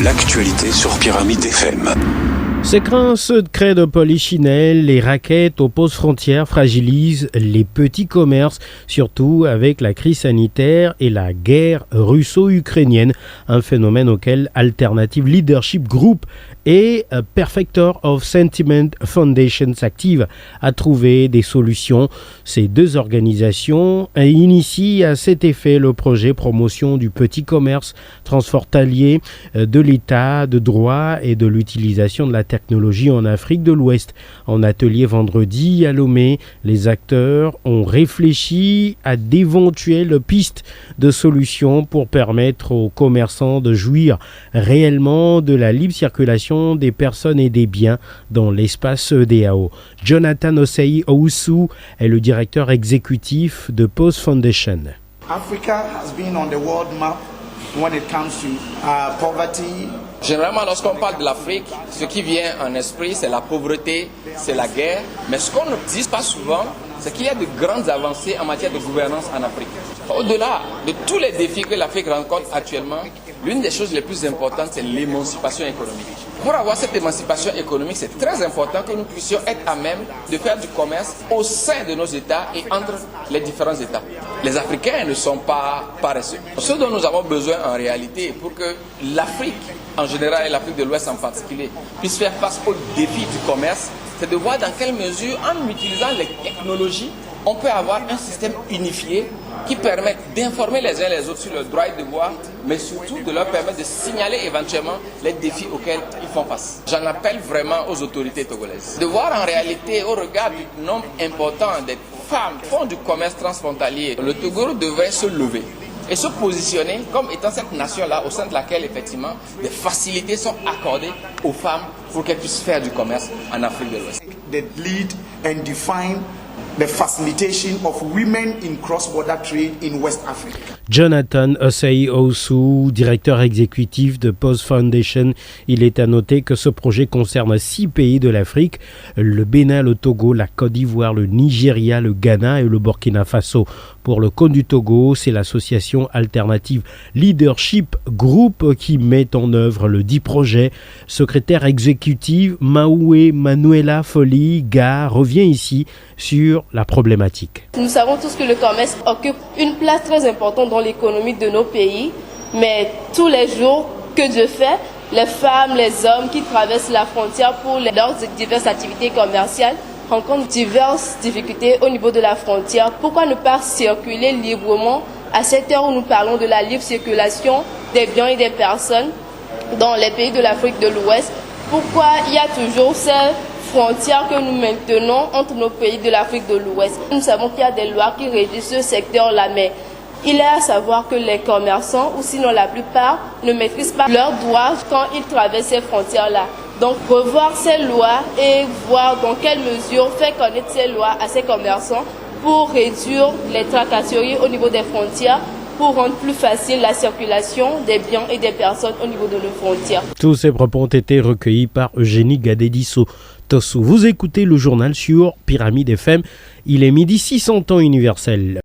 L'actualité sur Pyramide FM. Séquence secret de Polichinelle, les raquettes aux postes frontières fragilisent les petits commerces, surtout avec la crise sanitaire et la guerre russo-ukrainienne, un phénomène auquel Alternative Leadership Group et Perfector of Sentiment Foundation s'activent à trouver des solutions. Ces deux organisations initient à cet effet le projet promotion du petit commerce transfrontalier, de l'état de droit et de l'utilisation de la technologie en Afrique de l'Ouest. En atelier vendredi à Lomé, les acteurs ont réfléchi à d'éventuelles pistes de solutions pour permettre aux commerçants de jouir réellement de la libre circulation des personnes et des biens dans l'espace EDAO. Jonathan Osei Owusu est le directeur exécutif de Pause Foundation. Africa has been on the world map when it comes to poverty. Généralement, lorsqu'on parle de l'Afrique, ce qui vient en esprit, c'est la pauvreté, c'est la guerre. Mais ce qu'on ne dit pas souvent, c'est qu'il y a de grandes avancées en matière de gouvernance en Afrique. Au-delà de tous les défis que l'Afrique rencontre actuellement, l'une des choses les plus importantes, c'est l'émancipation économique. Pour avoir cette émancipation économique, c'est très important que nous puissions être à même de faire du commerce au sein de nos États et entre les différents États. Les Africains ne sont pas paresseux. Ce dont nous avons besoin en réalité, pour que l'Afrique en général et l'Afrique de l'Ouest en particulier puisse faire face aux défis du commerce, c'est de voir dans quelle mesure, en utilisant les technologies, on peut avoir un système unifié qui permet d'informer les uns les autres sur leurs droits et devoirs, mais surtout de leur permettre de signaler éventuellement les défis auxquels ils font face. J'en appelle vraiment aux autorités togolaises de voir en réalité, au regard du nombre important des femmes qui font du commerce transfrontalier, le Togo devrait se lever et se positionner comme étant cette nation-là au sein de laquelle effectivement des facilités sont accordées aux femmes pour qu'elles puissent faire du commerce en Afrique de l'Ouest. They lead and define the facilitation of women in cross-border trade in West Africa. Jonathan Osei Owusu, directeur exécutif de Pause Foundation. Il est à noter que ce projet concerne 6 pays de l'Afrique, le Bénin, le Togo, la Côte d'Ivoire, le Nigeria, le Ghana et le Burkina Faso. Pour le compte du Togo, c'est l'association Alternative Leadership Group qui met en œuvre le dit projet. Secrétaire exécutive Maoué Manuela Foli Ga revient ici sur la problématique. Nous savons tous que le commerce occupe une place très importante dans l'économie de nos pays, mais tous les jours que Dieu fait, les femmes, les hommes qui traversent la frontière pour leurs diverses activités commerciales rencontrent diverses difficultés au niveau de la frontière. Pourquoi ne pas circuler librement à cette heure où nous parlons de la libre circulation des biens et des personnes dans les pays de l'Afrique de l'Ouest? Pourquoi il y a toujours ces frontières que nous maintenons entre nos pays de l'Afrique de l'Ouest? Nous savons qu'il y a des lois qui régissent ce secteur-là, mais il est à savoir que les commerçants, ou sinon la plupart, ne maîtrisent pas leurs droits quand ils traversent ces frontières-là. Donc revoir ces lois et voir dans quelle mesure faire connaître ces lois à ces commerçants pour réduire les tracasseries au niveau des frontières, pour rendre plus facile la circulation des biens et des personnes au niveau de nos frontières. Tous ces propos ont été recueillis par Eugénie Gadediso Tossou. Vous écoutez le journal sur Pyramide FM. Il est midi 600 temps universel.